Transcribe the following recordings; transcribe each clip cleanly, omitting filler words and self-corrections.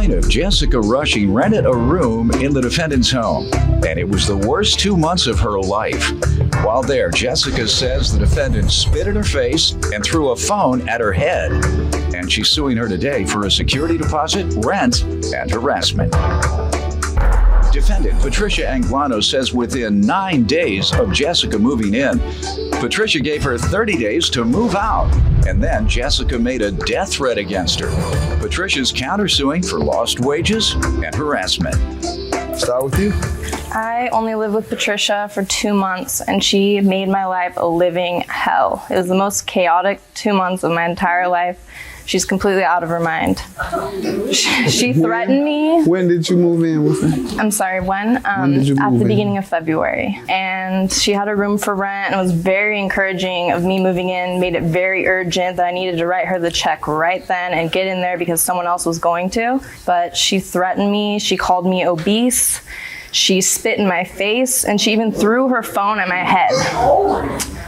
plaintiff, Jessica Rushing, rented a room in the defendant's home, and it was the worst 2 months of her life. While there, Jessica says the defendant spit in her face and threw a phone at her head, and she's suing her today for a security deposit, rent, and harassment. Defendant Patricia Anglano says within 9 days of Jessica moving in, Patricia gave her 30 days to move out, and then Jessica made a death threat against her. Patricia's countersuing for lost wages and harassment. Start with you. I only lived with Patricia for 2 months, and she made my life a living hell. It was the most chaotic 2 months of my entire life. She's completely out of her mind. She threatened me. When did you move in with her? I'm sorry, when? Did you move at the in? beginning of February. And she had a room for rent and was very encouraging of me moving in, made it very urgent that I needed to write her the check right then and get in there because someone else was going to. But she threatened me. She called me obese. She spit in my face, and she even threw her phone at my head.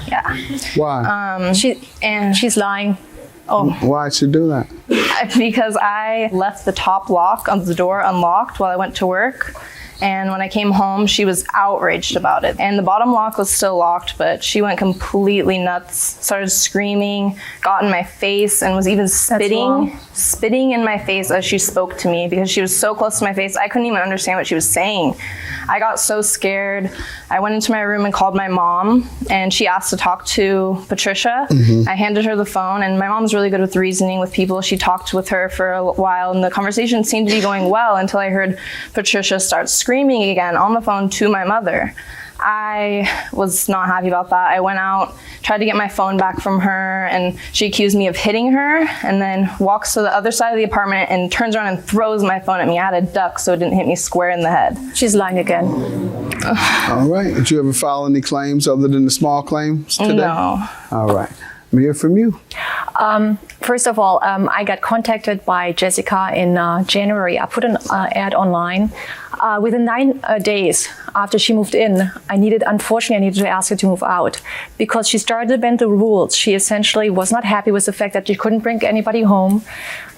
Yeah. Why? She's lying. Oh. Why'd she do that? Because I left the top lock of the door unlocked while I went to work. And when I came home, she was outraged about it. And the bottom lock was still locked, but she went completely nuts, started screaming, got in my face, and was even spitting in my face as she spoke to me because she was so close to my face. I couldn't even understand what she was saying. I got so scared. I went into my room and called my mom, and she asked to talk to Patricia. I handed her the phone, and my mom's really good with reasoning with people. She talked with her for a while, and the conversation seemed to be going well until I heard Patricia start screaming again on the phone to my mother. I was not happy about that. I went out, tried to get my phone back from her, and she accused me of hitting her, and then walks to the other side of the apartment and turns around and throws my phone at me. I had a duck so it didn't hit me square in the head. She's lying again. All right. Did you ever file any claims other than the small claims today? No. All right. Let me hear from you. First of all, I got contacted by Jessica in January. I put an ad online. Within 9 days after she moved in, unfortunately, I needed to ask her to move out because she started to bend the rules. She essentially was not happy with the fact that she couldn't bring anybody home,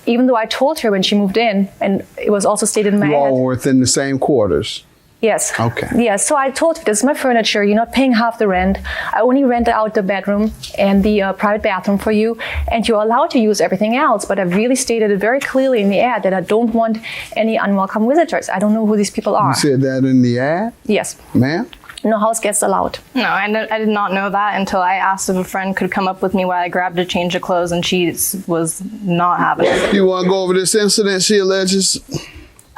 even though I told her when she moved in, and it was also stated in my ad. You all were within the same quarters? Yes. Okay. Yes. So I told her, this is my furniture. You're not paying half the rent. I only rent out the bedroom and the private bathroom for you, and you're allowed to use everything else. But I really stated it very clearly in the ad that I don't want any unwelcome visitors. I don't know who these people are. You said that in the ad? Yes. Ma'am? No house guests allowed. No, I did not know that until I asked if a friend could come up with me while I grabbed a change of clothes, and she was not having it. You want to go over this incident she alleges?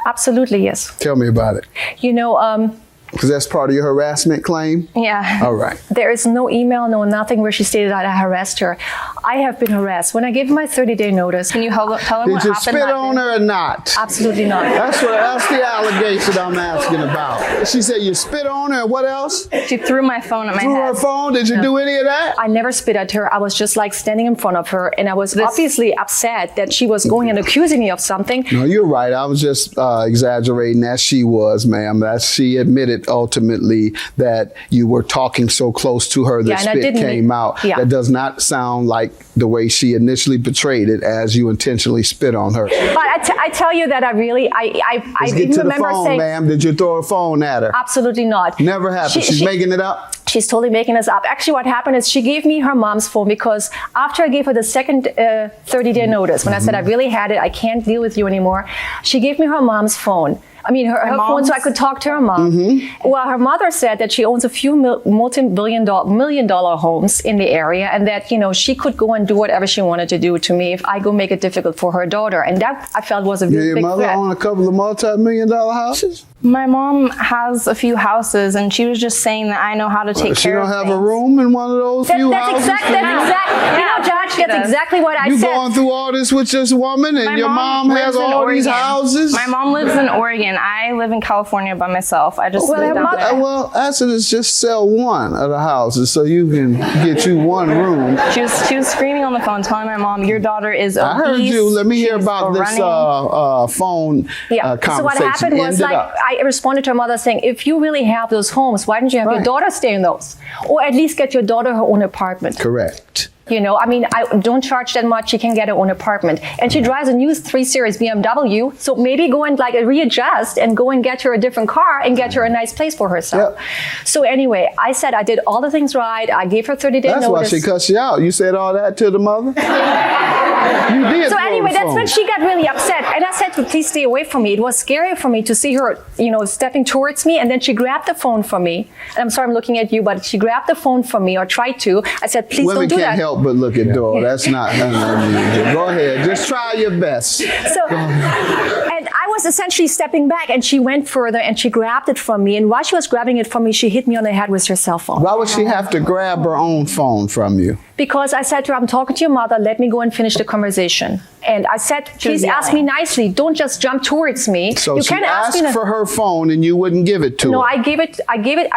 Absolutely, yes. Tell me about it. You know, because that's part of your harassment claim? Yeah. All right. There is no email, no nothing where she stated that I harassed her. I have been harassed. When I gave my 30-day notice. Can you tell them what happened? Did you spit on her or not? Absolutely not. That's the allegation I'm asking about. She said you spit on her. What else? She threw my phone at my Threw head. her phone? Did you do any of that? I never spit at her. I was just like standing in front of her, and I was obviously upset that she was going and accusing me of something. No, you're right. I was just exaggerating, as she was, ma'am. That she admitted ultimately that you were talking so close to her that spit came out. Yeah. That does not sound like the way she initially portrayed it, as you intentionally spit on her. But I tell you that I Let's get to the phone, saying, ma'am. Did you throw a phone at her? Absolutely not. Never happened. She's making it up? She's totally making this up. Actually, what happened is she gave me her mom's phone because after I gave her the second 30-day notice, when I said I really had it, I can't deal with you anymore, she gave me her mom's phone. I mean, her phone, so I could talk to her mom. Well, her mother said that she owns a few multi-million dollar homes in the area, and that, you know, she could go and do whatever she wanted to do to me if I go make it difficult for her daughter. And that, I felt, was a really big threat. Your mother own a couple of multi-million-dollar houses? My mom has a few houses, and she was just saying that I know how to take care of things. She don't have a room in one of those few houses? That's exactly, you know, Judge, that's exactly what I said. You going through all this with this woman, and your mom has all these houses? My mom lives in Oregon. I live in California by myself. I just moved out there. Well, answer is just sell one of the houses so you can get you one room. She was screaming on the phone, telling my mom, "Your daughter is obese." I heard you. Let me hear about this phone conversation. So what happened was, I responded to her mother saying, if you really have those homes, why didn't you have your daughter stay in those? Or at least get your daughter her own apartment? Correct. You know, I mean, I don't charge that much. She can get her own apartment. And she drives a new 3 Series BMW. So maybe go and like readjust and go and get her a different car and get her a nice place for herself. Yep. So anyway, I said I did all the things right. I gave her 30-day notice. That's why she cussed you out. You said all that to the mother? You did. So anyway, that's when she got really upset. And I said, please stay away from me. It was scary for me to see her, you know, stepping towards me. And then she grabbed the phone from me. And I'm sorry I'm looking at you, but she grabbed the phone from me or tried to. I said, please Women don't do that. can't help but look at door. That's not unusual. Go ahead. Just try your best. So, and I was essentially stepping back, and she went further and she grabbed it from me. And while she was grabbing it from me, she hit me on the head with her cell phone. Why would she have to grab her own phone from you? Because I said to her, I'm talking to your mother, let me go and finish the conversation. And I said, please ask me nicely. Don't just jump towards me. So you she can't ask asked me for her phone and you wouldn't give it to her. No, I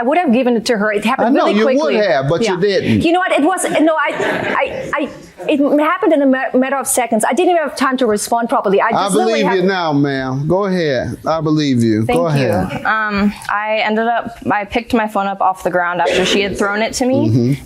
would have given it to her. It happened really quickly. I know you would have, but you didn't. You know what? It was, no, it happened in a matter of seconds. I didn't even have time to respond properly. I believe you now, ma'am. Go ahead. I believe you. Thank Go ahead. you. I picked my phone up off the ground after she had thrown it to me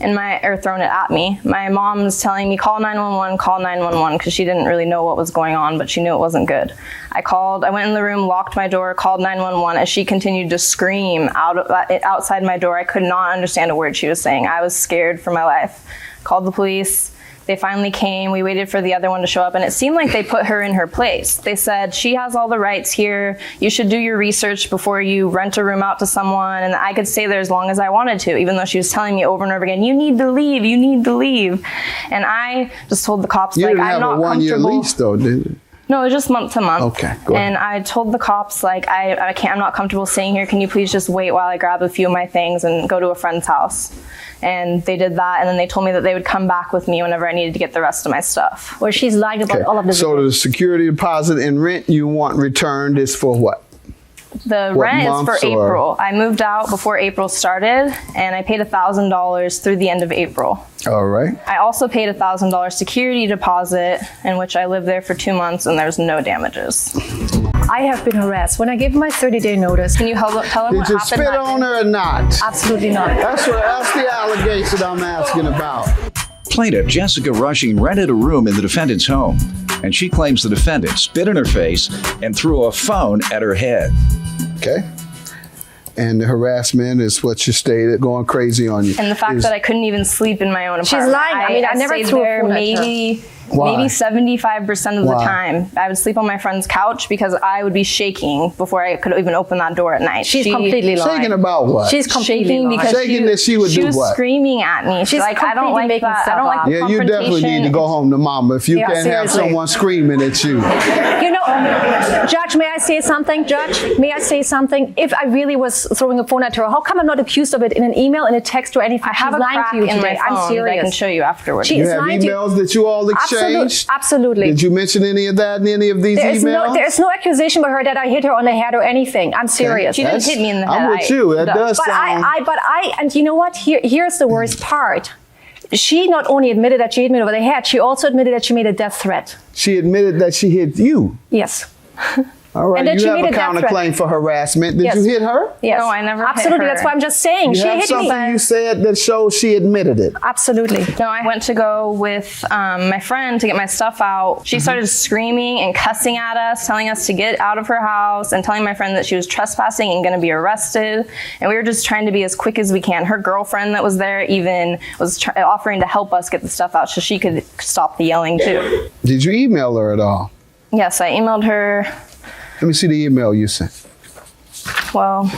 or thrown it at me. My mom was telling me, call 911, call 911, because she didn't really know what was going on, but she knew it wasn't good. I went in the room, locked my door, called 911 as she continued to scream outside my door. I could not understand a word she was saying. I was scared for my life. Called the police. They finally came. We waited for the other one to show up, and it seemed like they put her in her place. They said, she has all the rights here. You should do your research before you rent a room out to someone. And I could stay there as long as I wanted to, even though she was telling me over and over again, you need to leave, you need to leave. And I just told the cops, I'm not comfortable. You didn't have a one-year lease, though, did you? No, it was just month to month. Okay, go ahead. And I told the cops, I'm not comfortable staying here. Can you please just wait while I grab a few of my things and go to a friend's house? And they did that, and then they told me that they would come back with me whenever I needed to get the rest of my stuff. Well, she's lying about all of this. So the security deposit and rent you want returned is for what? The rent is for April. I moved out before April started, and I paid $1,000 through the end of April. All right. I also paid $1,000 security deposit, in which I lived there for 2 months, and there's no damages. I have been harassed. When I gave my 30-day notice, can you tell her what happened? Did you spit on her or not? Absolutely not. That's the allegation I'm asking about. Plaintiff Jessica Rushing rented a room in the defendant's home, and she claims the defendant spit in her face and threw a phone at her head. Okay. And the harassment is what you stated, going crazy on you. And the fact that I couldn't even sleep in my own apartment. She's lying. I never threw a phone at her. Maybe 75% of the time, I would sleep on my friend's couch because I would be shaking before I could even open that door at night. She's completely lying. Shaking about what? She's completely lying. Because shaking that she would do what? She was screaming at me. She's like, I don't like that. I don't like yeah, you definitely need to go home to mama if you can't have someone screaming at you. You know, Judge, may I say something? Judge, may I say something? If I really was throwing a phone at her, how come I'm not accused of it in an email, in a text, or anything? I have a crack in my phone. I'm serious. I can show you afterwards. You have emails that you all exchanged? Absolutely. Did you mention any of that in any of these emails? There's no accusation by her that I hit her on the head or anything. I'm serious. She didn't hit me in the head. I'm with you. That does sound... and you know what? Here's the worst part. She not only admitted that she hit me over the head, she also admitted that she made a death threat. She admitted that she hit you? Yes. All right, and you have a counterclaim for harassment. Did you hit her? Yes. No, I never Absolutely, hit her. That's why I'm just saying. You have something you said that shows she admitted it. Absolutely. No, I went to go with my friend to get my stuff out. She started screaming and cussing at us, telling us to get out of her house, and telling my friend that she was trespassing and going to be arrested. And we were just trying to be as quick as we can. Her girlfriend that was there even was offering to help us get the stuff out so she could stop the yelling too. Did you email her at all? Yes, I emailed her. Let me see the email you sent. Well,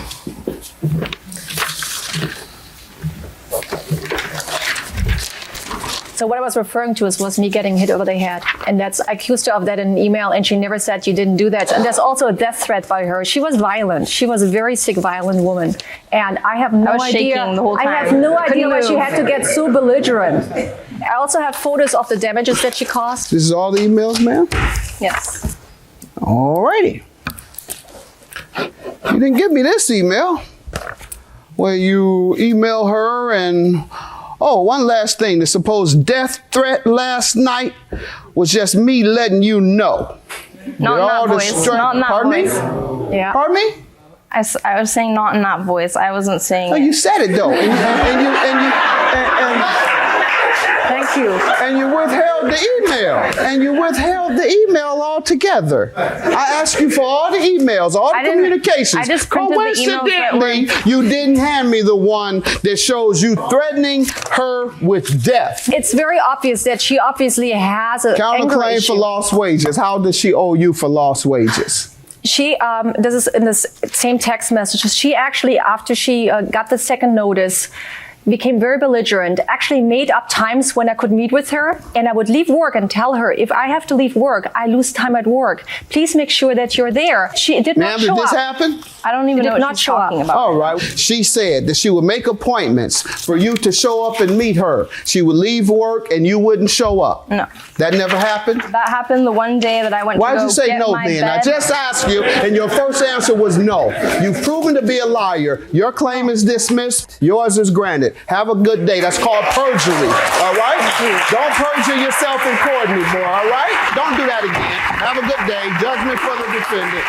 so what I was referring to was me getting hit over the head. And I accused her of that in an email, and she never said you didn't do that. And there's also a death threat by her. She was violent. She was a very sick, violent woman. And I have no idea. Shaking the whole time. I have no idea why she had to get so belligerent. I also have photos of the damages that she caused. This is all the emails, ma'am? yes. All righty. You didn't give me this email where you email her and, oh, one last thing. The supposed death threat last night was just me letting you know. Not in that voice. Not in that voice. Yeah. Pardon me? I was saying not in that voice. I wasn't saying No, you said it though. Thank you. And you withheld the email. And you withheld the email altogether. I asked you for all the emails, all the communications. I just printed the emails that Coincidentally, you didn't hand me the one that shows you threatening her with death. It's very obvious that she obviously has a anger Counterclaim issue. for lost wages. How does she owe you for lost wages? She, this is in this same text messages, she actually, after she got the second notice, became very belligerent, actually made up times when I could meet with her, and I would leave work and tell her, if I have to leave work, I lose time at work. Please make sure that you're there. She did not show up. Ma'am, did this happen? I don't even know what she's talking about. All right. She said that she would make appointments for you to show up and meet her. She would leave work and you wouldn't show up. No. That never happened? That happened the one day that I went Why to did go you say get no my then? I bed. just asked you and your first answer was no. You've proven to be a liar. Your claim is dismissed. Yours is granted. Have a good day. That's called perjury. All right? Don't perjure yourself in court anymore. All right? Don't do that again. Have a good day. Judgment for the defendant.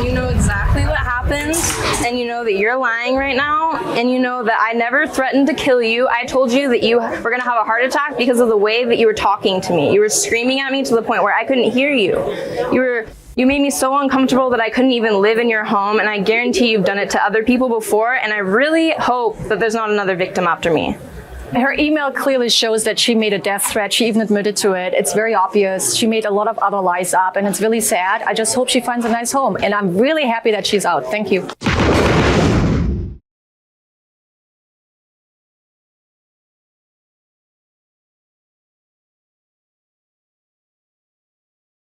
You know exactly what happened, and you know that you're lying right now, and you know that I never threatened to kill you. I told you that you were going to have a heart attack because of the way that you were talking to me. You were screaming at me to the point where I couldn't hear you. You made me so uncomfortable that I couldn't even live in your home, and I guarantee you've done it to other people before, and I really hope that there's not another victim after me. Her email clearly shows that she made a death threat. She even admitted to it. It's very obvious. She made a lot of other lies up, and it's really sad. I just hope she finds a nice home, and I'm really happy that she's out. Thank you.